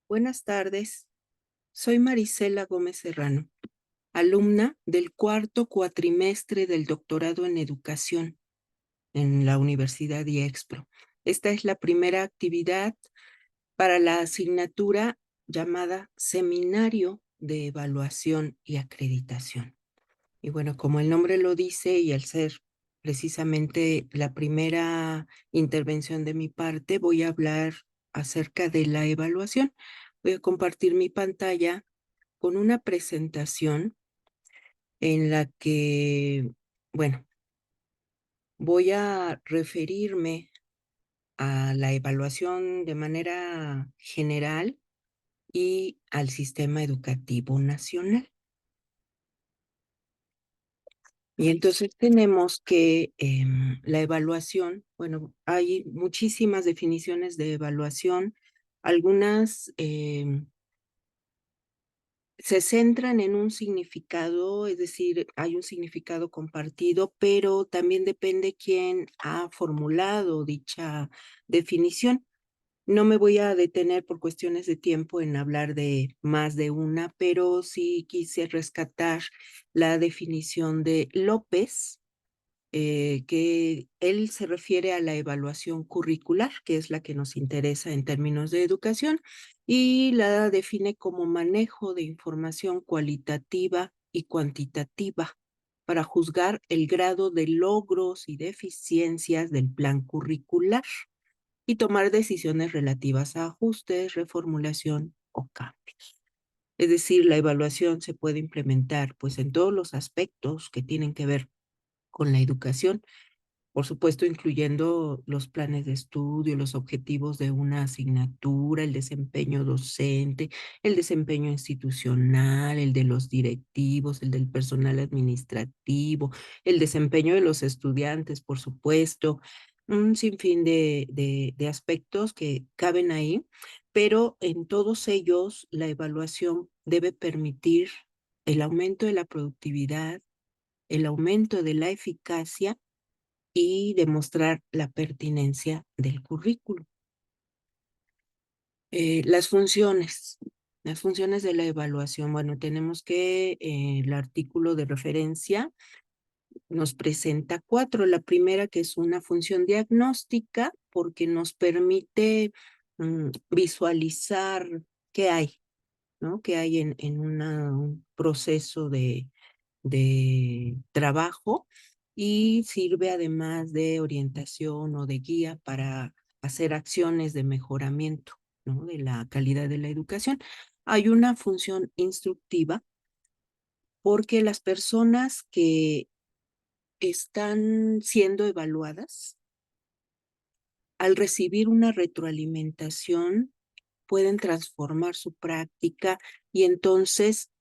Buenas tardes, soy Marisela Gómez Serrano, alumna del cuarto cuatrimestre del doctorado en educación en la Universidad IEXPRO. Esta es la primera actividad para la asignatura llamada Seminario de Evaluación y Acreditación. Y bueno, como el nombre lo dice y al ser precisamente la primera intervención de mi parte, voy a hablar acerca de la evaluación. Voy a compartir mi pantalla con una presentación en la que, bueno, voy a referirme a la evaluación de manera general y al sistema educativo nacional. Y entonces tenemos que la evaluación, bueno, hay muchísimas definiciones de evaluación, algunas se centran en un significado, es decir, hay un significado compartido, pero también depende quién ha formulado dicha definición. No me voy a detener por cuestiones de tiempo en hablar de más de una, pero sí quise rescatar la definición de López, que él se refiere a la evaluación curricular, que es la que nos interesa en términos de educación, y la define como manejo de información cualitativa y cuantitativa para juzgar el grado de logros y deficiencias del plan curricular y tomar decisiones relativas a ajustes, reformulación o cambios. Es decir, la evaluación se puede implementar pues en todos los aspectos que tienen que ver con la educación, por supuesto, incluyendo los planes de estudio, los objetivos de una asignatura, el desempeño docente, el desempeño institucional, el de los directivos, el del personal administrativo, el desempeño de los estudiantes, por supuesto, un sinfín de aspectos que caben ahí, pero en todos ellos la evaluación debe permitir el aumento de la productividad, el aumento de la eficacia y demostrar la pertinencia del currículo. Las funciones de la evaluación. Bueno, tenemos que el artículo de referencia nos presenta cuatro. La primera, que es una función diagnóstica, porque nos permite visualizar qué hay, ¿no? Qué hay en un proceso de trabajo y sirve además de orientación o de guía para hacer acciones de mejoramiento, ¿no? De la calidad de la educación. Hay una función instructiva porque las personas que están siendo evaluadas, al recibir una retroalimentación, pueden transformar su práctica y entonces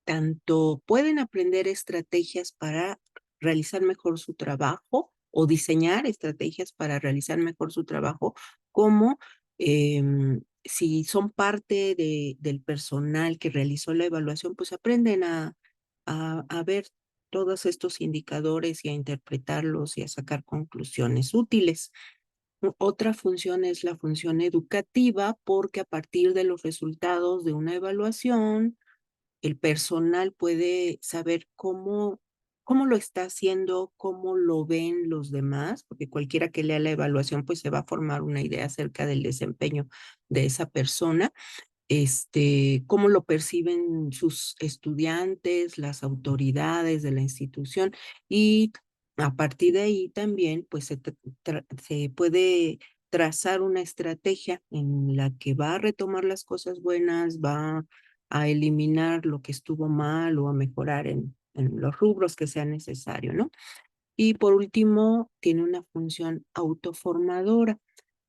tanto pueden aprender estrategias para realizar mejor su trabajo o diseñar estrategias para realizar mejor su trabajo, como si son parte del personal que realizó la evaluación, pues aprenden a ver todos estos indicadores y a interpretarlos y a sacar conclusiones útiles. Otra función es la función educativa, porque a partir de los resultados de una evaluación, el personal puede saber cómo lo está haciendo, cómo lo ven los demás, porque cualquiera que lea la evaluación pues se va a formar una idea acerca del desempeño de esa persona, cómo lo perciben sus estudiantes, las autoridades de la institución, y a partir de ahí también pues se puede trazar una estrategia en la que va a retomar las cosas buenas, va a eliminar lo que estuvo mal o a mejorar en los rubros que sea necesario, ¿no? Y por último, tiene una función autoformadora,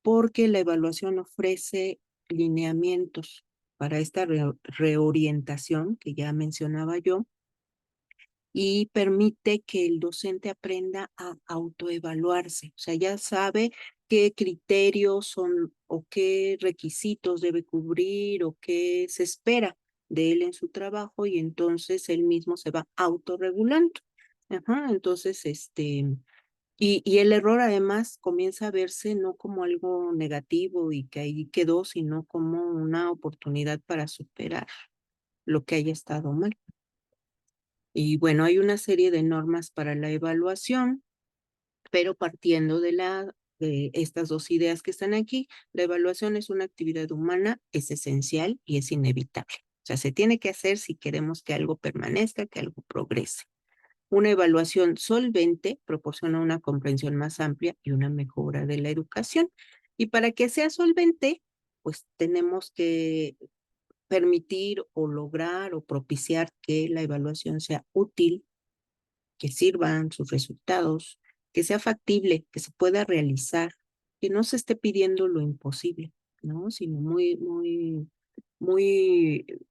porque la evaluación ofrece lineamientos para esta reorientación que ya mencionaba yo, y permite que el docente aprenda a autoevaluarse. O sea, ya sabe qué criterios son o qué requisitos debe cubrir o qué se espera de él en su trabajo, y entonces él mismo se va autorregulando. Ajá, entonces, Y el error además comienza a verse no como algo negativo y que ahí quedó, sino como una oportunidad para superar lo que haya estado mal. Y bueno, hay una serie de normas para la evaluación, pero partiendo de estas dos ideas que están aquí, la evaluación es una actividad humana, es esencial y es inevitable. O sea, se tiene que hacer si queremos que algo permanezca, que algo progrese. Una evaluación solvente proporciona una comprensión más amplia y una mejora de la educación. Y para que sea solvente, pues tenemos que permitir o lograr o propiciar que la evaluación sea útil, que sirvan sus resultados, que sea factible, que se pueda realizar, que no se esté pidiendo lo imposible, ¿no? Sino muy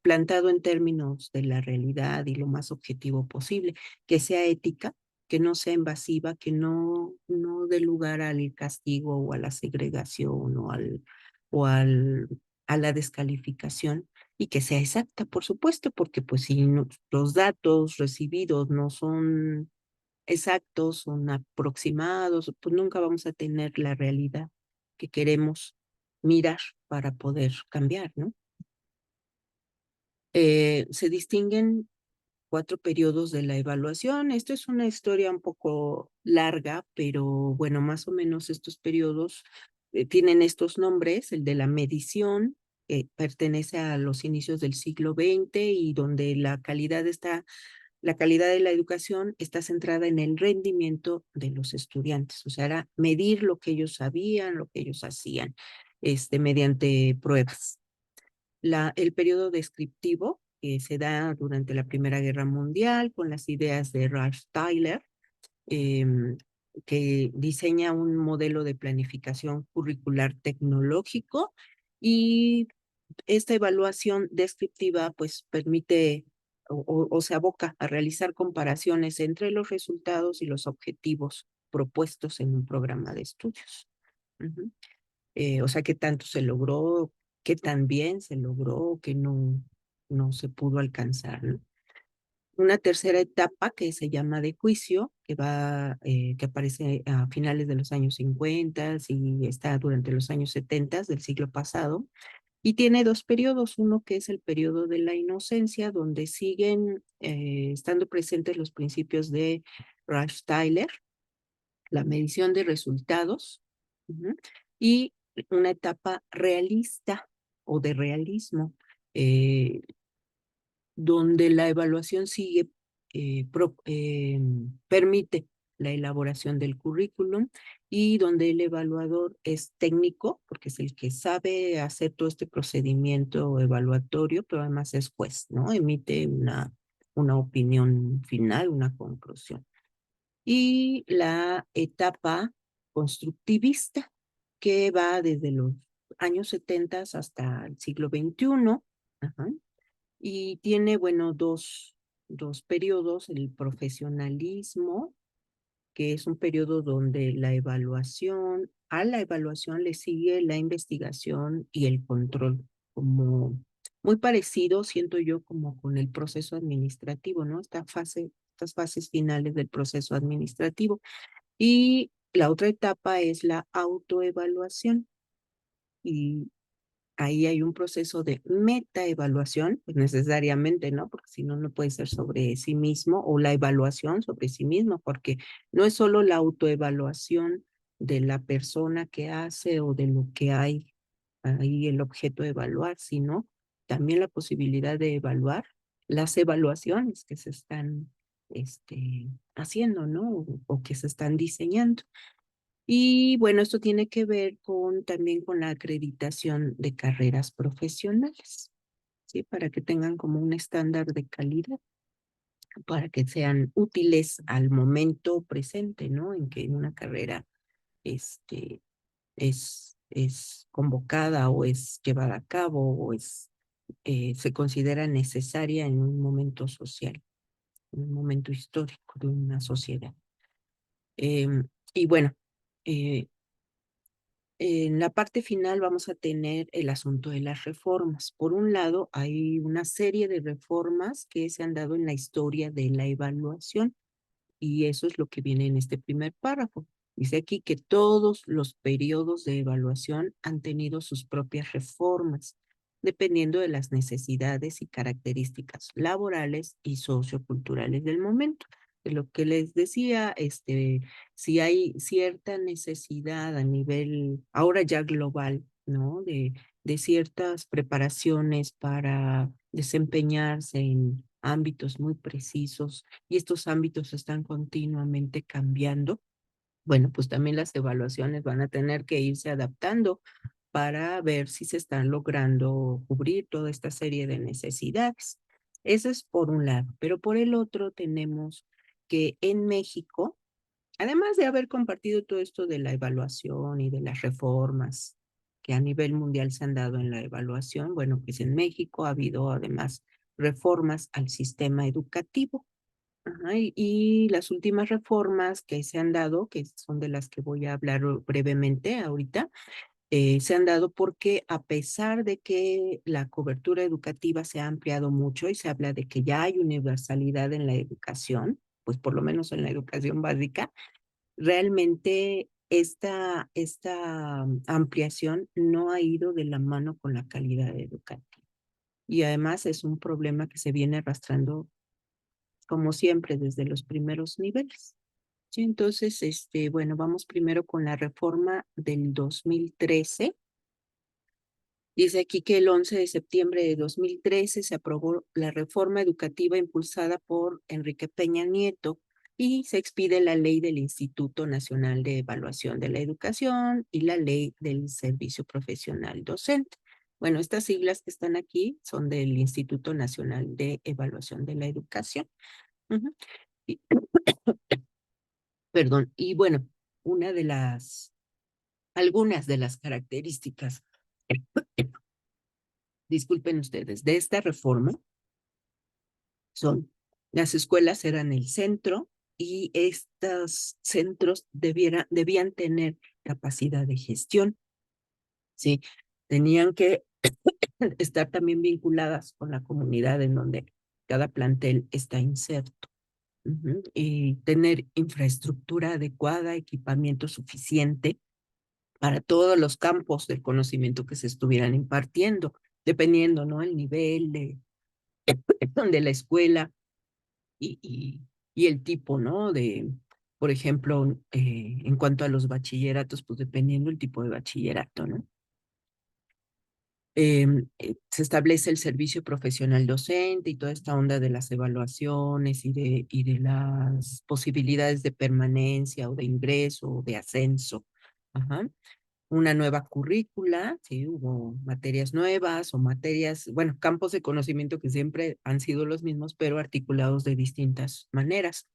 plantado en términos de la realidad y lo más objetivo posible, que sea ética, que no sea invasiva, que no dé lugar al castigo o a la segregación o al, a la descalificación y que sea exacta, por supuesto, porque pues si los datos recibidos no son exactos, son aproximados, pues nunca vamos a tener la realidad que queremos mirar para poder cambiar, ¿no? Se distinguen 4 periodos de la evaluación. Esto es una historia un poco larga, pero bueno, más o menos estos periodos tienen estos nombres. El de la medición, que pertenece a los inicios del siglo XX y donde la calidad de la educación está centrada en el rendimiento de los estudiantes. O sea, era medir lo que ellos sabían, lo que ellos hacían, mediante pruebas. El periodo descriptivo que se da durante la Primera Guerra Mundial con las ideas de Ralph Tyler, eh, que diseña un modelo de planificación curricular tecnológico y esta evaluación descriptiva pues permite o se aboca a realizar comparaciones entre los resultados y los objetivos propuestos en un programa de estudios. Uh-huh. O sea, qué tanto se logró, qué tan bien se logró, qué no se pudo alcanzar, ¿no? Una tercera etapa que se llama de juicio, que aparece a finales de los años 50 y está durante los años 70 del siglo pasado, y tiene dos periodos, uno que es el periodo de la inocencia, donde siguen estando presentes los principios de Ralph Tyler, la medición de resultados, uh-huh, y una etapa realista o de realismo, eh, donde la evaluación permite la elaboración del currículum y donde el evaluador es técnico, porque es el que sabe hacer todo este procedimiento evaluatorio, pero además es juez, ¿no? Emite una opinión final, una conclusión. Y la etapa constructivista, que va desde los años 70 hasta el siglo XXI, ajá, y tiene, bueno, dos periodos, el profesionalismo, que es un periodo donde a la evaluación le sigue la investigación y el control, como muy parecido, siento yo, como con el proceso administrativo, ¿no? Estas fases finales del proceso administrativo. Y la otra etapa es la autoevaluación. Y ahí hay un proceso de metaevaluación, pues necesariamente, ¿no? Porque si no, no puede ser sobre sí mismo o la evaluación sobre sí mismo, porque no es solo la autoevaluación de la persona que hace o de lo que hay ahí el objeto de evaluar, sino también la posibilidad de evaluar las evaluaciones que se están haciendo, ¿no? O que se están diseñando. Y bueno, esto tiene que ver también con la acreditación de carreras profesionales, ¿sí? Para que tengan como un estándar de calidad, para que sean útiles al momento presente, ¿no? En que una carrera este, es convocada o es llevada a cabo o se considera necesaria en un momento social, en un momento histórico de una sociedad. Y bueno, eh, en la parte final vamos a tener el asunto de las reformas. Por un lado, hay una serie de reformas que se han dado en la historia de la evaluación y eso es lo que viene en este primer párrafo. Dice aquí que todos los periodos de evaluación han tenido sus propias reformas, dependiendo de las necesidades y características laborales y socioculturales del momento. De lo que les decía, si hay cierta necesidad a nivel, ahora ya global, ¿no? De ciertas preparaciones para desempeñarse en ámbitos muy precisos y estos ámbitos están continuamente cambiando. Bueno, pues también las evaluaciones van a tener que irse adaptando para ver si se están logrando cubrir toda esta serie de necesidades. Eso es por un lado, pero por el otro tenemos que en México, además de haber compartido todo esto de la evaluación y de las reformas que a nivel mundial se han dado en la evaluación, bueno, pues en México ha habido además reformas al sistema educativo. Ajá, y las últimas reformas que se han dado, que son de las que voy a hablar brevemente ahorita, se han dado porque a pesar de que la cobertura educativa se ha ampliado mucho y se habla de que ya hay universalidad en la educación, pues por lo menos en la educación básica, realmente esta ampliación no ha ido de la mano con la calidad educativa. Y además es un problema que se viene arrastrando, como siempre, desde los primeros niveles. Sí, entonces, bueno, vamos primero con la reforma del 2013. Dice aquí que el 11 de septiembre de 2013 se aprobó la reforma educativa impulsada por Enrique Peña Nieto y se expide la ley del Instituto Nacional de Evaluación de la Educación y la ley del Servicio Profesional Docente. Bueno, estas siglas que están aquí son del Instituto Nacional de Evaluación de la Educación. Ujú. Y, perdón, y bueno, una de algunas de las características, disculpen ustedes, de esta reforma son las escuelas eran el centro y estos centros debían tener capacidad de gestión, ¿sí? Tenían que estar también vinculadas con la comunidad en donde cada plantel está inserto. Y tener infraestructura adecuada, equipamiento suficiente para todos los campos del conocimiento que se estuvieran impartiendo, dependiendo, ¿no? El nivel de la escuela y, y, y el tipo, ¿no? Por ejemplo, en cuanto a los bachilleratos, pues dependiendo el tipo de bachillerato, ¿no? Se establece el servicio profesional docente y toda esta onda de las evaluaciones y de las posibilidades de permanencia o de ingreso o de ascenso. Ajá. Una nueva currícula, sí, hubo materias nuevas o materias, bueno, campos de conocimiento que siempre han sido los mismos, pero articulados de distintas maneras.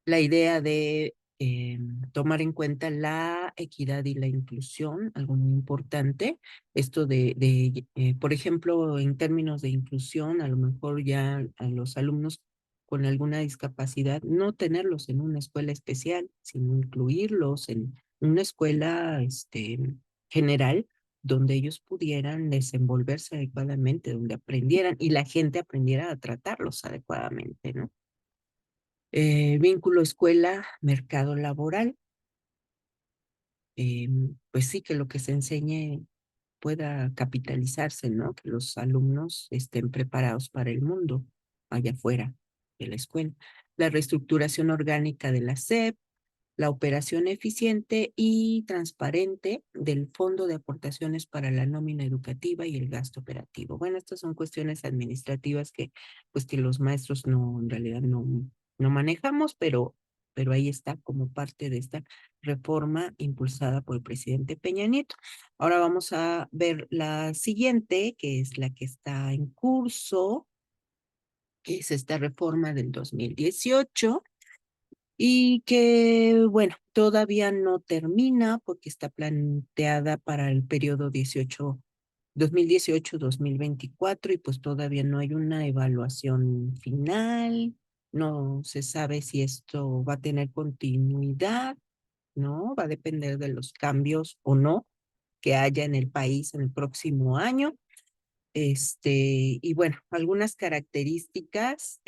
La idea de tomar en cuenta la equidad y la inclusión, algo muy importante. Esto por ejemplo, en términos de inclusión, a lo mejor ya a los alumnos con alguna discapacidad, no tenerlos en una escuela especial, sino incluirlos en una escuela general donde ellos pudieran desenvolverse adecuadamente, donde aprendieran y la gente aprendiera a tratarlos adecuadamente, ¿no? Vínculo escuela-mercado laboral. Pues sí, que lo que se enseñe pueda capitalizarse, ¿no? Que los alumnos estén preparados para el mundo allá afuera de la escuela. La reestructuración orgánica de la SEP, la operación eficiente y transparente del Fondo de Aportaciones para la Nómina Educativa y el gasto operativo. Bueno, estas son cuestiones administrativas que los maestros no, en realidad no manejamos, pero ahí está como parte de esta reforma impulsada por el presidente Peña Nieto. Ahora vamos a ver la siguiente, que es la que está en curso, que es esta reforma del 2018 y que, bueno, todavía no termina porque está planteada para el periodo 2018-2024 y pues todavía no hay una evaluación final, no se sabe si esto va a tener continuidad, ¿no? Va a depender de los cambios o no que haya en el país en el próximo año. Y bueno, algunas características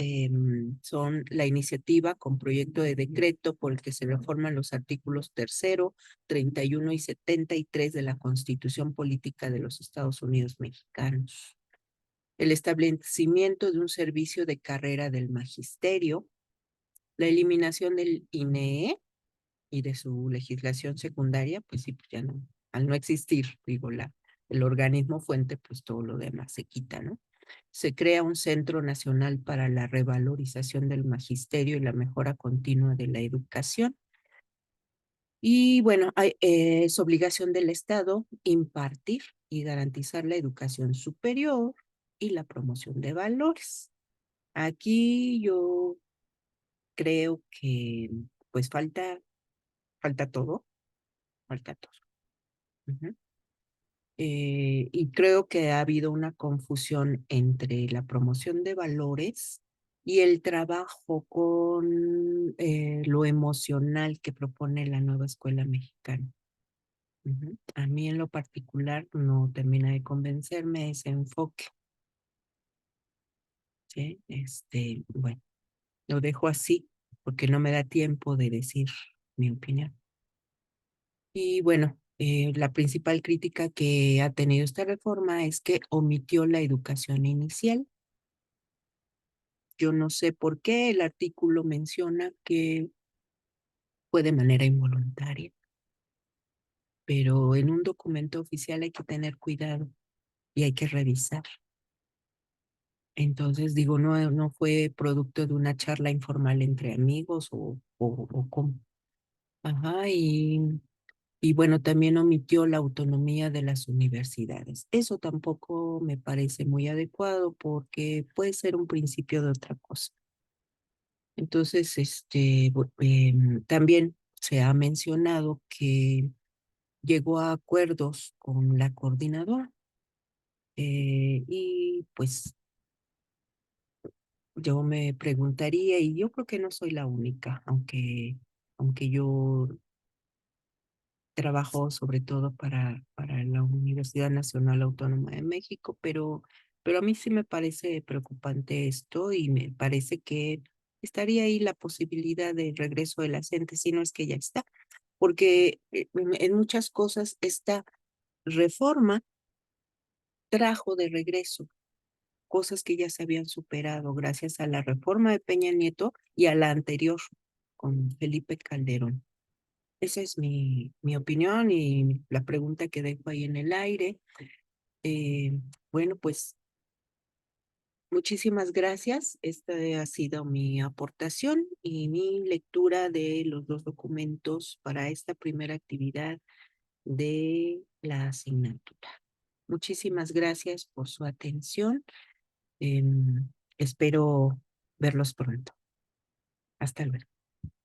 son la iniciativa con proyecto de decreto por el que se reforman los artículos 3º, 31 y 73 de la Constitución Política de los Estados Unidos Mexicanos. El establecimiento de un servicio de carrera del magisterio, la eliminación del INEE y de su legislación secundaria, pues sí, pues ya no, al no existir, digo, el organismo fuente, pues todo lo demás se quita, ¿no? Se crea un Centro Nacional para la Revalorización del Magisterio y la Mejora Continua de la Educación. Y bueno, es obligación del Estado impartir y garantizar la educación superior y la promoción de valores. Aquí yo creo que pues falta todo, falta todo. Ujú. Y creo que ha habido una confusión entre la promoción de valores y el trabajo con lo emocional que propone la nueva escuela mexicana. Ujú. A mí en lo particular no termina de convencerme ese enfoque, ¿sí? Bueno, lo dejo así porque no me da tiempo de decir mi opinión. Y bueno, la principal crítica que ha tenido esta reforma es que omitió la educación inicial. Yo no sé por qué el artículo menciona que fue de manera involuntaria, pero en un documento oficial hay que tener cuidado y hay que revisar. Entonces, digo, no fue producto de una charla informal entre amigos o cómo. Ajá, y bueno, también omitió la autonomía de las universidades. Eso tampoco me parece muy adecuado porque puede ser un principio de otra cosa. Entonces, también se ha mencionado que llegó a acuerdos con la coordinadora y pues yo me preguntaría, y yo creo que no soy la única, aunque yo trabajo sobre todo para la Universidad Nacional Autónoma de México, pero a mí sí me parece preocupante esto y me parece que estaría ahí la posibilidad de regreso de la gente, si no es que ya está, porque en muchas cosas esta reforma trajo de regreso cosas que ya se habían superado gracias a la reforma de Peña Nieto y a la anterior con Felipe Calderón. Esa es mi opinión y la pregunta que dejo ahí en el aire. Eh, bueno, pues muchísimas gracias. Esta ha sido mi aportación y mi lectura de los dos documentos para esta primera actividad de la asignatura. Muchísimas gracias por su atención. Espero verlos pronto. Hasta luego.